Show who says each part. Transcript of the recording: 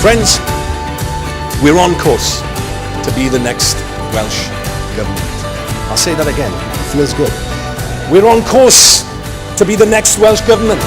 Speaker 1: Friends, we're on course to be the next Welsh Government. I'll say that again, it feels good. We're on course to be the next Welsh Government.